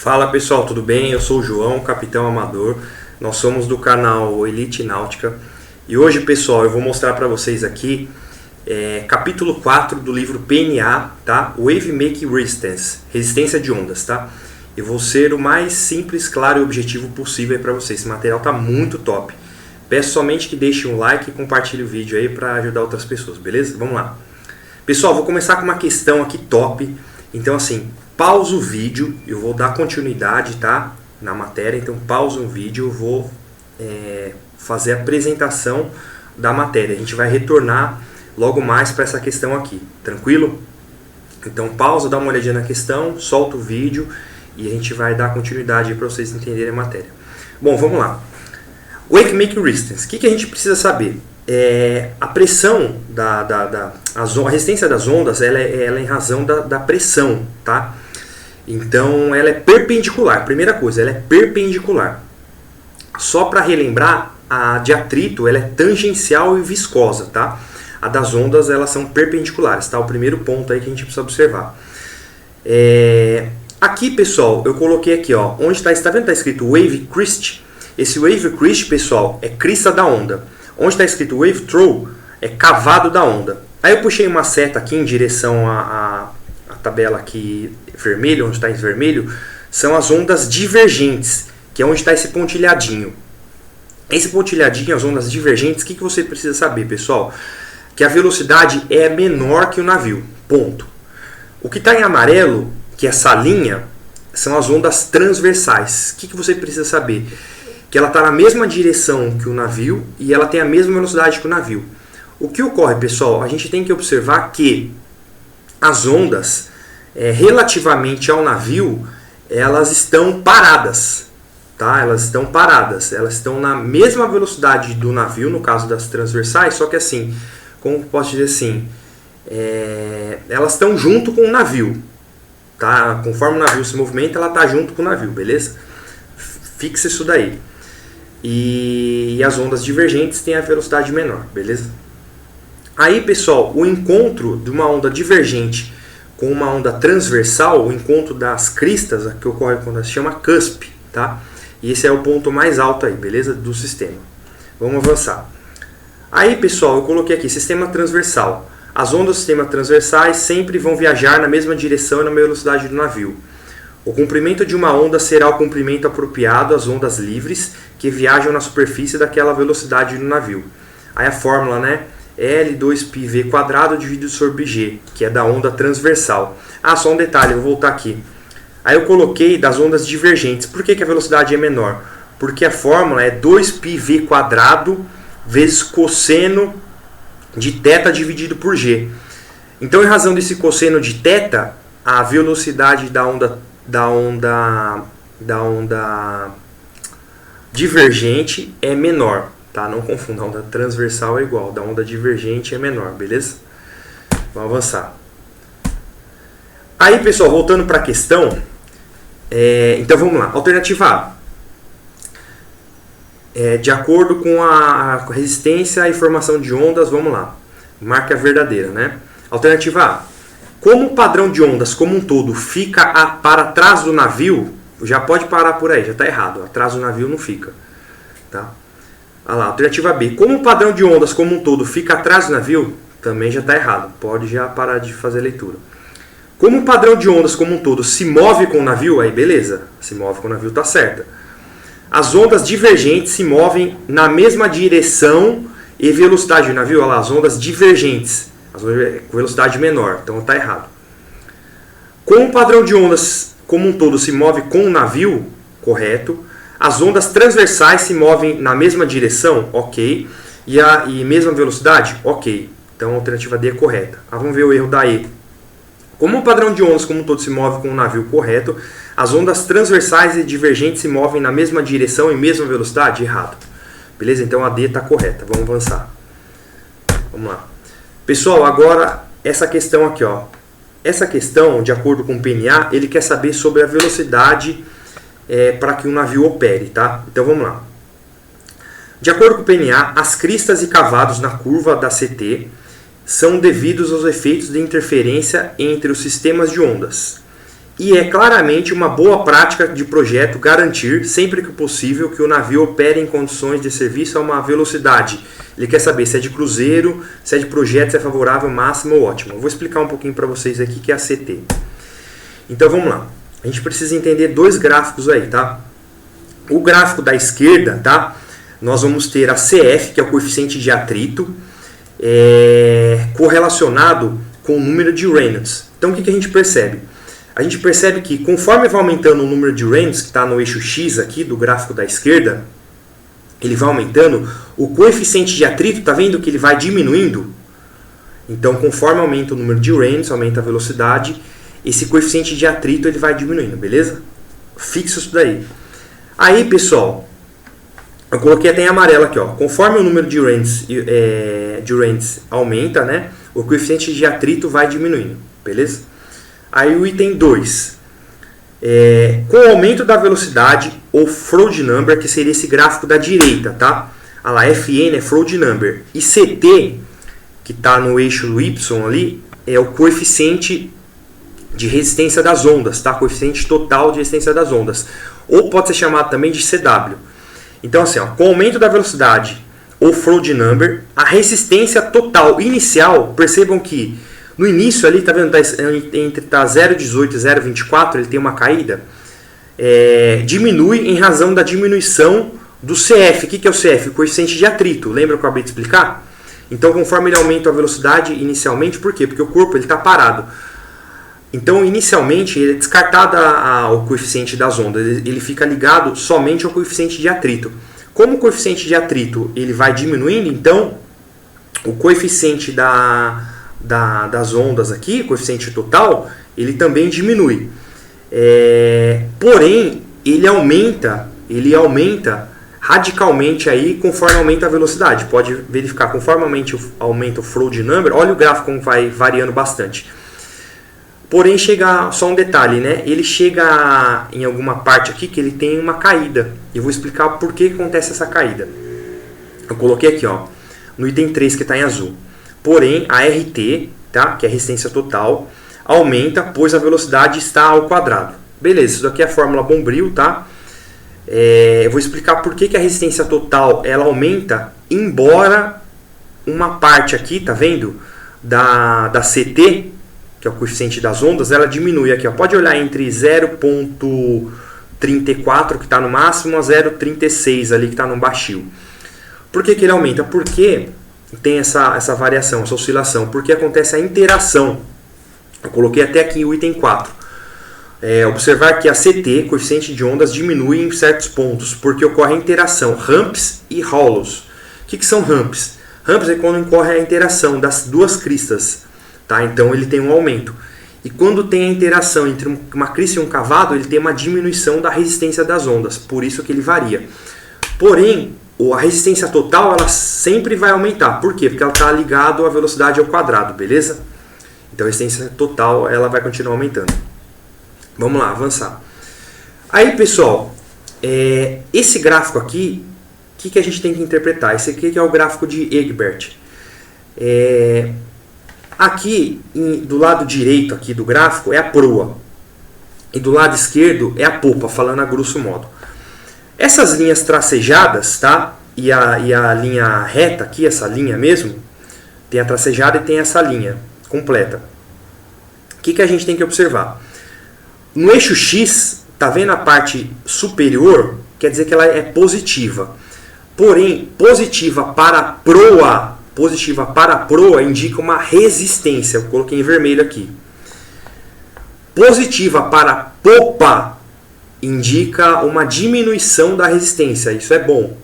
Fala pessoal, tudo bem? Eu sou o João, capitão amador. Nós somos do canal Elite Náutica. E hoje, pessoal, eu vou mostrar para vocês aqui capítulo 4 do livro PNA, tá? Wave Making Resistance, resistência de ondas, tá? Eu vou ser o mais simples, claro e objetivo possível para vocês. Esse material tá muito top. Peço somente que deixem um like e compartilhe o vídeo aí para ajudar outras pessoas, beleza? Vamos lá. Pessoal, vou começar com uma questão aqui top. Então assim, pausa o vídeo, eu vou dar continuidade, tá, na matéria. Então pausa o vídeo, eu vou fazer a apresentação da matéria. A gente vai retornar logo mais para essa questão aqui, tranquilo? Então pausa, dá uma olhadinha na questão, solta o vídeo e a gente vai dar continuidade para vocês entenderem a matéria. Bom, vamos lá. Wave Making Resistance, o que a gente precisa saber? A pressão, a resistência das ondas, ela é em razão da pressão, tá? Então ela é perpendicular, primeira coisa, ela é perpendicular. Só para relembrar, a de atrito ela é tangencial e viscosa, tá? A das ondas elas são perpendiculares, tá? O primeiro ponto aí que a gente precisa observar. Aqui, pessoal, eu coloquei aqui, ó, onde está vendo? Está escrito Wave Crest. Esse Wave Crest, pessoal, é crista da onda. Onde está escrito Wave Throw, é cavado da onda. Aí eu puxei uma seta aqui em direção à tabela aqui vermelha, onde está em vermelho, são as ondas divergentes, que é onde está esse pontilhadinho. Esse pontilhadinho, as ondas divergentes, o que você precisa saber, pessoal? Que a velocidade é menor que o navio, ponto. O que está em amarelo, que é essa linha, são as ondas transversais. O que você precisa saber? Que ela está na mesma direção que o navio e ela tem a mesma velocidade que o navio. O que ocorre, pessoal? A gente tem que observar que as ondas, relativamente ao navio, elas estão paradas. Tá? Elas estão paradas. Elas estão na mesma velocidade do navio, no caso das transversais, só que assim, como posso dizer assim, elas estão junto com o navio. Tá? Conforme o navio se movimenta, ela está junto com o navio, beleza? Fixa isso daí. E as ondas divergentes têm a velocidade menor, beleza? Aí, pessoal, o encontro de uma onda divergente com uma onda transversal, o encontro das cristas, que ocorre quando se chama cusp, tá? E esse é o ponto mais alto aí, beleza? Do sistema. Vamos avançar. Aí, pessoal, eu coloquei aqui, sistema transversal. As ondas do sistema transversais sempre vão viajar na mesma direção e na mesma velocidade do navio. O comprimento de uma onda será o comprimento apropriado às ondas livres que viajam na superfície daquela velocidade do navio. Aí a fórmula, né? L2πv² dividido sobre g, que é da onda transversal. Ah, só um detalhe, eu vou voltar aqui. Aí eu coloquei das ondas divergentes. Por que a velocidade é menor? Porque a fórmula é 2πv² vezes cosseno de θ dividido por g. Então, em razão desse cosseno de θ, a velocidade da onda divergente é menor, tá? Não confunda, a onda transversal é igual, da onda divergente é menor, beleza? Vamos avançar. Aí, pessoal, voltando para a questão, então vamos lá. Alternativa A. De acordo com a resistência e formação de ondas, vamos lá. Marca a verdadeira, né? Alternativa A. Como o padrão de ondas como um todo fica para trás do navio, já pode parar por aí, já está errado. Atrás do navio não fica. Tá? Olha lá, alternativa B. Como o padrão de ondas como um todo fica atrás do navio, também já está errado. Pode já parar de fazer a leitura. Como o padrão de ondas como um todo se move com o navio, aí beleza. Se move com o navio, está certa. As ondas divergentes se movem na mesma direção e velocidade do navio. Olha lá, as ondas divergentes. Com velocidade menor, então está errado. Como o padrão de ondas como um todo se move com o navio, correto. As ondas transversais se movem na mesma direção, ok. E mesma velocidade, ok. Então a alternativa D é correta. Vamos ver o erro da E. Como o padrão de ondas como um todo se move com o navio, correto. As ondas transversais e divergentes se movem na mesma direção e mesma velocidade, errado. Beleza? Então a D está correta. Vamos avançar. Vamos lá. Pessoal, agora essa questão aqui, ó. Essa questão, de acordo com o PNA, ele quer saber sobre a velocidade para que o navio opere, tá? Então vamos lá. De acordo com o PNA, as cristas e cavados na curva da CT são devidos aos efeitos de interferência entre os sistemas de ondas. e é claramente uma boa prática de projeto garantir, sempre que possível, que o navio opere em condições de serviço a uma velocidade. Ele quer saber se é de cruzeiro, se é de projeto, se é favorável, máximo ou ótimo. Eu vou explicar um pouquinho para vocês aqui que é a CT. Então vamos lá. A gente precisa entender dois gráficos aí, tá? O gráfico da esquerda, tá? Nós vamos ter a CF, que é o coeficiente de atrito, correlacionado com o número de Reynolds. Então o que a gente percebe? A gente percebe que conforme vai aumentando o número de Reynolds, que está no eixo X aqui do gráfico da esquerda, ele vai aumentando, o coeficiente de atrito, está vendo que ele vai diminuindo? Então conforme aumenta o número de Reynolds, aumenta a velocidade, esse coeficiente de atrito ele vai diminuindo, beleza? Fixa isso daí. Aí pessoal, eu coloquei até em amarelo aqui, ó. Conforme o número de Reynolds aumenta, né, o coeficiente de atrito vai diminuindo, beleza? Aí o item 2, com o aumento da velocidade, ou Froude Number, que seria esse gráfico da direita, tá? A lá, FN é Froude Number. E CT, que está no eixo Y ali, é o coeficiente de resistência das ondas, tá? Coeficiente total de resistência das ondas. Ou pode ser chamado também de CW. Então assim, ó, com o aumento da velocidade, ou Froude Number, a resistência total inicial, percebam que no início ali, tá vendo, entre 0,18 e 0,24, ele tem uma caída, diminui em razão da diminuição do CF. O que é o CF? O coeficiente de atrito. Lembra que eu acabei de explicar? Então, conforme ele aumenta a velocidade inicialmente, por quê? Porque o corpo está parado. Então, inicialmente, ele é descartado o coeficiente das ondas. Ele fica ligado somente ao coeficiente de atrito. Como o coeficiente de atrito ele vai diminuindo, então, o coeficiente das ondas aqui, o coeficiente total, ele também diminui. Porém, ele aumenta radicalmente aí conforme aumenta a velocidade. Pode verificar, conforme aumenta o Froude Number, olha o gráfico como vai variando bastante. Porém, chega só um detalhe, né? Ele chega em alguma parte aqui que ele tem uma caída. Eu vou explicar por que acontece essa caída. Eu coloquei aqui, ó, no item 3 que está em azul. Porém, a RT, tá? Que é a resistência total, aumenta, pois a velocidade está ao quadrado. Beleza, isso daqui é a fórmula Bombril, tá? Eu vou explicar por que a resistência total ela aumenta, embora uma parte aqui, tá vendo? Da CT, que é o coeficiente das ondas, ela diminui aqui, ó. Pode olhar entre 0,34, que está no máximo, a 0,36 ali, que está no baixio. Por que ele aumenta? Porque tem essa variação, essa oscilação, porque acontece a interação. Eu coloquei até aqui o item 4. Observar que a CT, coeficiente de ondas, diminui em certos pontos, porque ocorre a interação, ramps e hollows. O que são ramps? Ramps é quando ocorre a interação das duas cristas, tá? Então ele tem um aumento. E quando tem a interação entre uma crista e um cavado, ele tem uma diminuição da resistência das ondas, por isso que ele varia. Porém, a resistência total ela sempre vai aumentar. Por quê? Porque ela está ligada à velocidade ao quadrado, beleza? Então a resistência total ela vai continuar aumentando. Vamos lá, avançar. Aí, pessoal, esse gráfico aqui, o que a gente tem que interpretar? Esse aqui que é o gráfico de Egbert. Aqui, do lado direito aqui do gráfico, é a proa. E do lado esquerdo é a popa, falando a grosso modo. Essas linhas tracejadas, tá? E a linha reta aqui, essa linha mesmo, tem a tracejada e tem essa linha completa. O que a gente tem que observar? No eixo X, tá vendo a parte superior? Quer dizer que ela é positiva. Porém, positiva para a proa indica uma resistência. Eu coloquei em vermelho aqui. Positiva para a popa indica uma diminuição da resistência. Isso é bom,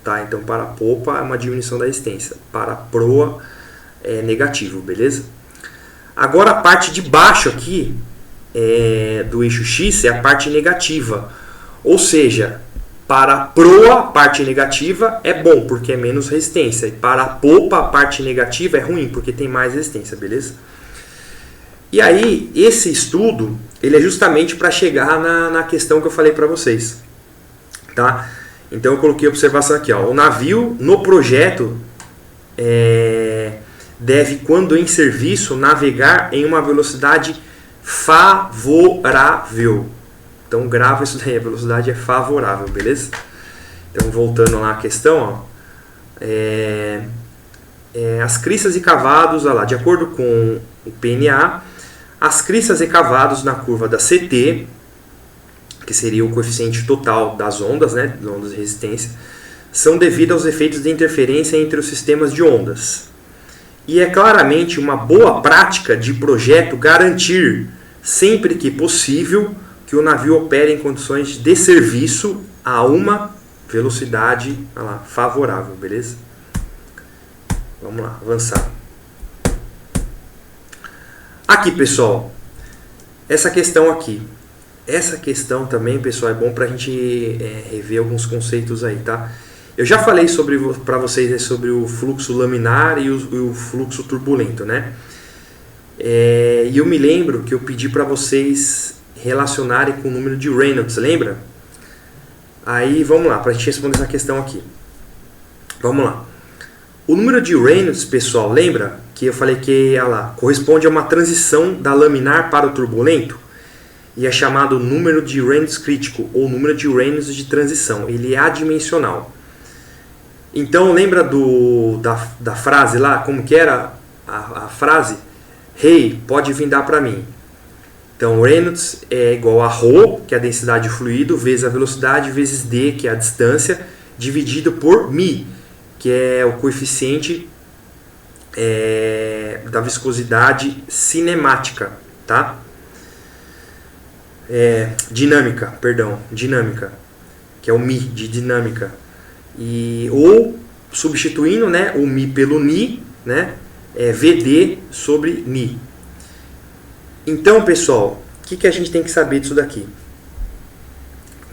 tá? Então, para a popa é uma diminuição da resistência. Para a proa é negativo, beleza? Agora, a parte de baixo aqui do eixo X é a parte negativa. Ou seja, para a proa, a parte negativa é bom, porque é menos resistência. E para a popa, a parte negativa é ruim, porque tem mais resistência, beleza? E aí, esse estudo, ele é justamente para chegar na questão que eu falei para vocês. Tá? Então, eu coloquei a observação aqui. Ó. O navio, no projeto, deve, quando em serviço, navegar em uma velocidade favorável. Então grava isso daí, a velocidade é favorável, beleza? Então voltando lá à questão, ó, as crissas e cavados, olha lá, de acordo com o PNA, as crissas e cavados na curva da CT, que seria o coeficiente total das ondas, né, das ondas de resistência, são devido aos efeitos de interferência entre os sistemas de ondas. E é claramente uma boa prática de projeto garantir, sempre que possível, que o navio opere em condições de serviço a uma velocidade favorável, beleza? Vamos lá, avançar. Aqui, pessoal, essa questão aqui. Essa questão também, pessoal, é bom para a gente rever alguns conceitos aí, tá? Eu já falei para vocês sobre o fluxo laminar e o fluxo turbulento, né? E eu me lembro que eu pedi para vocês relacionarem com o número de Reynolds, lembra? Aí, vamos lá, para a gente responder essa questão aqui. Vamos lá. O número de Reynolds, pessoal, lembra que eu falei que corresponde a uma transição da laminar para o turbulento? E é chamado número de Reynolds crítico, ou número de Reynolds de transição. Ele é adimensional. Então, lembra da frase lá? Como que era a frase? Hey, pode vir dar para mim. Então, Reynolds é igual a ρ, que é a densidade do fluido, vezes a velocidade, vezes d, que é a distância, dividido por μ, que é o coeficiente da viscosidade cinemática, tá? Dinâmica, que é o μ de dinâmica. Ou substituindo, né, o μ pelo Ni, né, VD sobre Ni. Então, pessoal, o que a gente tem que saber disso daqui?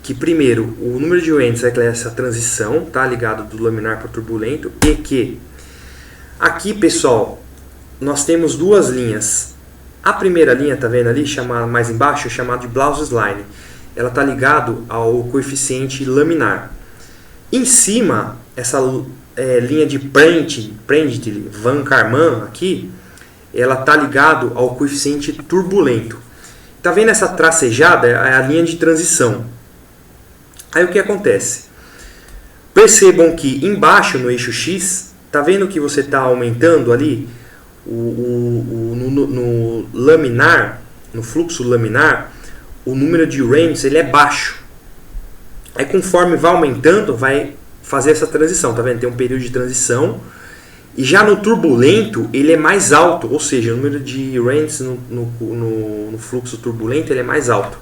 Que primeiro, o número de Reynolds é essa transição, tá, ligado do laminar para o turbulento, e que aqui, pessoal, nós temos duas linhas. A primeira linha, tá vendo ali, chamada mais embaixo, é chamada de Blau's Line. Ela tá ligado ao coeficiente laminar. Em cima, essa linha de Prandtl, Van Karman aqui, ela tá ligado ao coeficiente turbulento. Tá vendo essa tracejada? É a linha de transição. Aí o que acontece? Percebam que embaixo no eixo X, tá vendo que você está aumentando ali no laminar, no fluxo laminar, o número de Reynolds ele é baixo. Aí conforme vai aumentando, vai fazer essa transição, tá vendo? Tem um período de transição. E já no turbulento, ele é mais alto, ou seja, o número de Reynolds no fluxo turbulento ele é mais alto.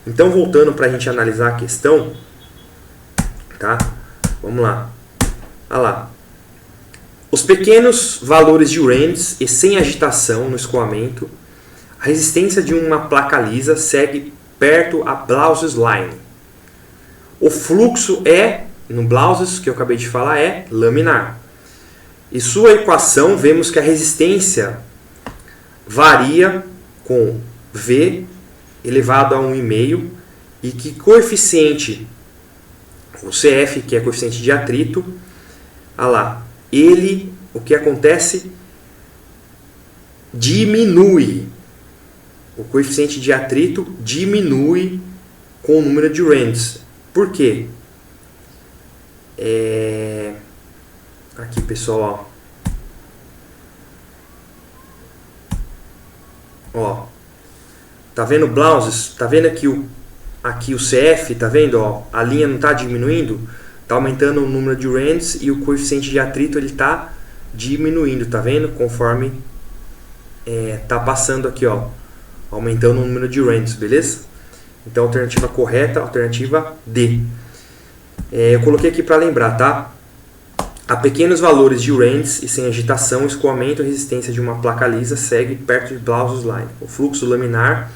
Então, voltando para a gente analisar a questão, tá? Vamos lá. Olha lá. Os pequenos valores de Reynolds e sem agitação no escoamento, a resistência de uma placa lisa segue perto a Blau's Line. O fluxo no Blau's, que eu acabei de falar, é laminar. E sua equação, vemos que a resistência varia com V elevado a 1,5 e que coeficiente, o CF, que é coeficiente de atrito, o que acontece? Diminui. O coeficiente de atrito diminui com o número de Reynolds. Por quê? Aqui, pessoal, ó. Tá vendo Blau's? Tá vendo aqui o CF, tá vendo, ó? A linha não está diminuindo, tá aumentando o número de Reynolds e o coeficiente de atrito ele tá diminuindo, tá vendo? Conforme tá passando aqui, ó, aumentando o número de Reynolds, beleza? Então, alternativa correta, alternativa D. Eu coloquei aqui para lembrar, tá? A pequenos valores de Reynolds e sem agitação, o escoamento e resistência de uma placa lisa segue perto de Blau's Line. O fluxo laminar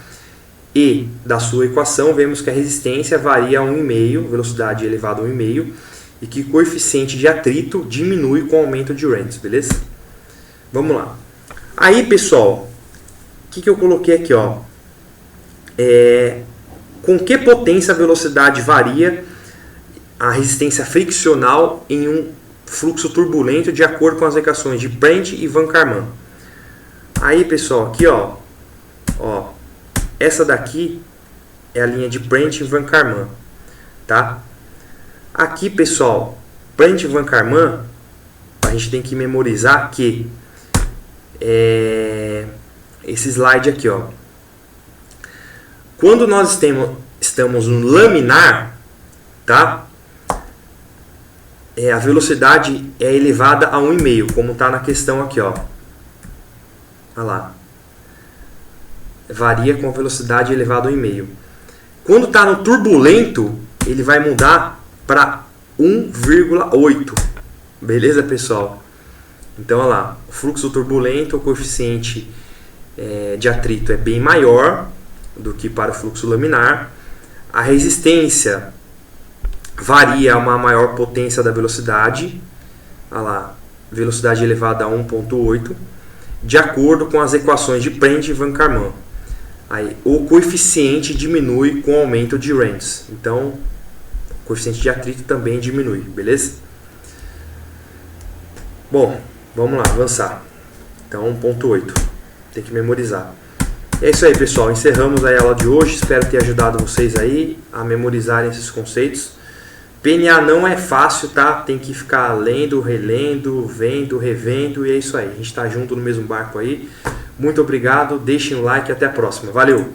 e da sua equação, vemos que a resistência varia a 1,5, velocidade elevada a 1,5, e que o coeficiente de atrito diminui com o aumento de Reynolds, beleza? Vamos lá. Aí, pessoal, o que eu coloquei aqui, ó? Com que potência a velocidade varia a resistência friccional em um fluxo turbulento de acordo com as equações de Prandtl e Van Karman. Aí, pessoal, aqui, ó, Essa daqui é a linha de Prandtl-Van Karman, tá? Aqui, pessoal, Prandtl-Van Karman, a gente tem que memorizar que esse slide aqui, ó. Quando nós estamos no laminar, tá? A velocidade é elevada a 1,5, como está na questão aqui, ó. Olha lá. Varia com a velocidade elevada a 1,5. Quando está no turbulento, ele vai mudar para 1,8. Beleza, pessoal? Então, olha lá. O fluxo turbulento, o coeficiente de atrito é bem maior do que para o fluxo laminar. A resistência varia a uma maior potência da velocidade. Olha lá. Velocidade elevada a 1,8. De acordo com as equações de Prandtl-Van Karman. Aí, o coeficiente diminui com o aumento de Rentz. Então, o coeficiente de atrito também diminui, beleza? Bom, vamos lá, avançar. Então, 1,8. Tem que memorizar. É isso aí, pessoal. Encerramos a aula de hoje. Espero ter ajudado vocês aí a memorizarem esses conceitos. PNA não é fácil, tá? Tem que ficar lendo, relendo, vendo, revendo, e é isso aí. A gente está junto no mesmo barco aí. Muito obrigado, deixem o like e até a próxima. Valeu!